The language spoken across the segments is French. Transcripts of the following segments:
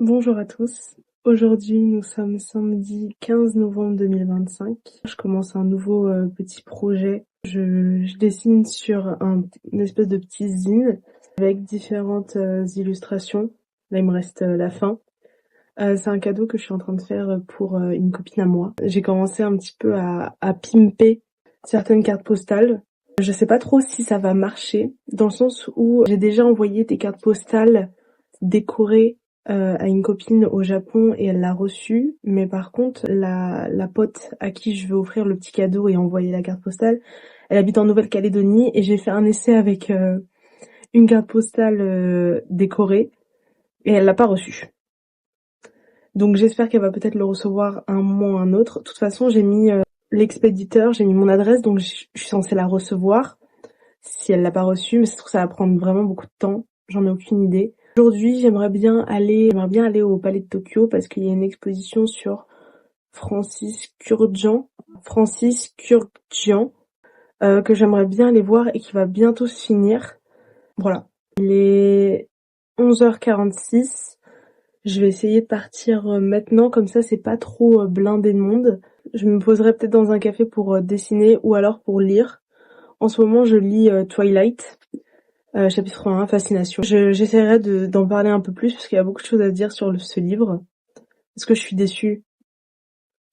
Bonjour à tous. Aujourd'hui, nous sommes samedi 15 novembre 2025. Je commence un nouveau petit projet. Je dessine sur une espèce de petit zine avec différentes illustrations. Là, il me reste la fin. C'est un cadeau que je suis en train de faire pour une copine à moi. J'ai commencé un petit peu à pimper certaines cartes postales. Je sais pas trop si ça va marcher, dans le sens où j'ai déjà envoyé des cartes postales décorées à une copine au Japon et elle l'a reçue. Mais par contre, la pote à qui je vais offrir le petit cadeau et envoyer la carte postale, elle habite en Nouvelle-Calédonie et j'ai fait un essai avec une carte postale décorée et elle l'a pas reçue. Donc j'espère qu'elle va peut-être le recevoir un moment ou un autre. De toute façon, j'ai mis l'expéditeur, j'ai mis mon adresse, donc je suis censée la recevoir si elle l'a pas reçue, mais ça va prendre vraiment beaucoup de temps. J'en ai aucune idée. Aujourd'hui, j'aimerais bien aller au Palais de Tokyo parce qu'il y a une exposition sur Francis Kurkdjian, que j'aimerais bien aller voir et qui va bientôt se finir. Voilà. Il est 11h46. Je vais essayer de partir maintenant, comme ça c'est pas trop blindé de monde. Je me poserai peut-être dans un café pour dessiner ou alors pour lire. En ce moment, je lis Twilight, chapitre 1, Fascination. J'essaierai d'en parler un peu plus parce qu'il y a beaucoup de choses à dire sur ce livre. Est-ce que je suis déçue?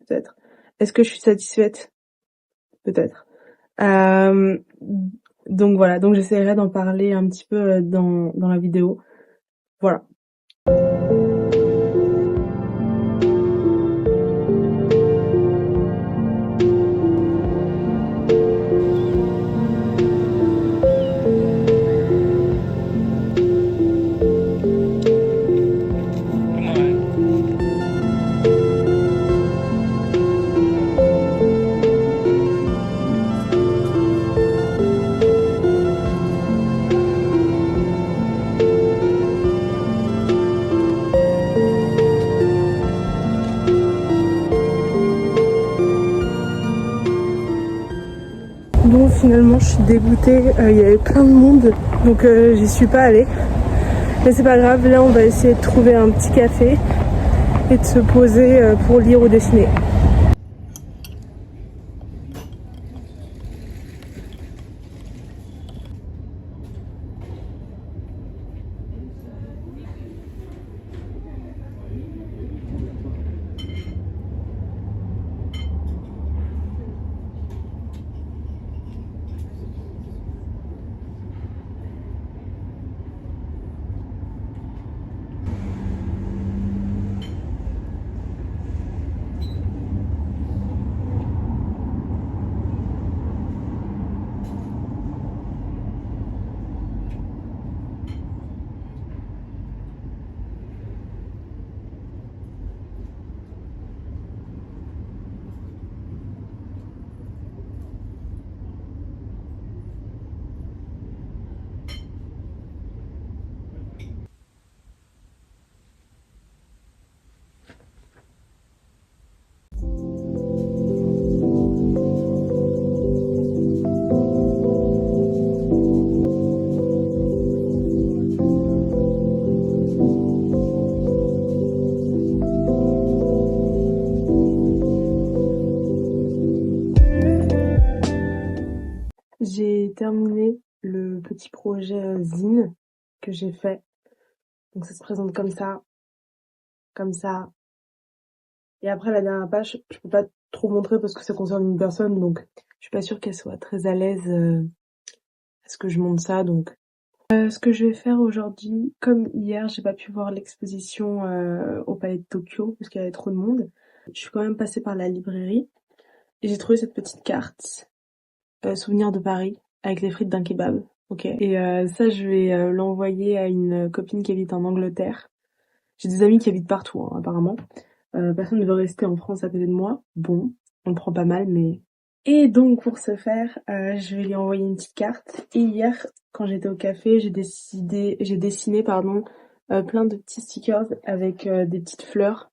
Peut-être. Est-ce que je suis satisfaite? Peut-être. Euh, donc voilà, donc j'essaierai d'en parler un petit peu dans la vidéo. Voilà. Bon, finalement, je suis dégoûtée. Il y avait plein de monde, donc j'y suis pas allée. Mais c'est pas grave, là, on va essayer de trouver un petit café et de se poser pour lire ou dessiner. J'ai terminé le petit projet zine que j'ai fait. Donc ça se présente comme ça, comme ça. Et après la dernière page, je peux pas trop montrer parce que ça concerne une personne, donc je suis pas sûre qu'elle soit très à l'aise à ce que je montre ça. Donc ce que je vais faire aujourd'hui, comme hier, j'ai pas pu voir l'exposition au Palais de Tokyo parce qu'il y avait trop de monde. Je suis quand même passée par la librairie et j'ai trouvé cette petite carte. Souvenir de Paris avec les frites d'un kebab. Ok. Et ça, je vais l'envoyer à une copine qui habite en Angleterre. J'ai des amis qui habitent partout, hein, apparemment. Personne ne veut rester en France à côté de moi. Bon, on le prend pas mal, mais... Et donc, pour ce faire, je vais lui envoyer une petite carte. Et hier, quand j'étais au café, j'ai dessiné, plein de petits stickers avec des petites fleurs,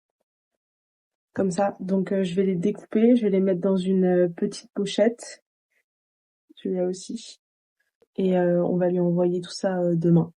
comme ça. Donc, je vais les découper, je vais les mettre dans une petite pochette. Celui-là aussi. Et on va lui envoyer tout ça demain.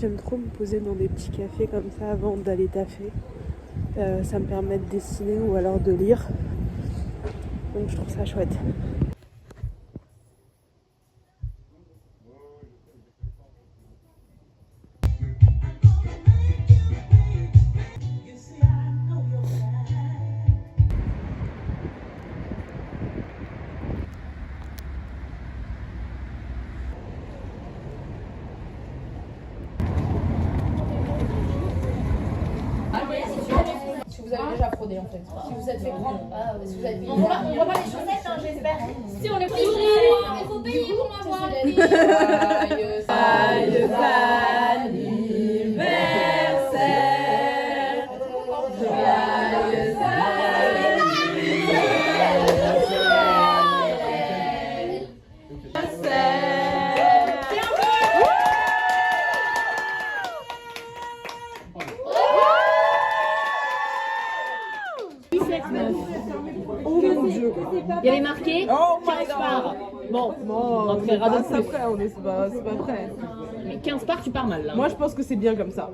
J'aime trop me poser dans des petits cafés comme ça avant d'aller taffer. Ça me permet de dessiner ou alors de lire. Donc je trouve ça chouette. Si vous avez déjà fraudé en fait. Si vous êtes fait prendre. Si vous êtes on voit pas les chaussettes, hein, j'espère. Si on est pris, il faut payer pour m'avoir. Joyeux anniversaire. Joyeux Il y avait marqué 15 parts. Bon, on te fera d'autres plus. Après, c'est pas prêt. Mais 15 parts, tu pars mal là. Moi, je pense que c'est bien comme ça.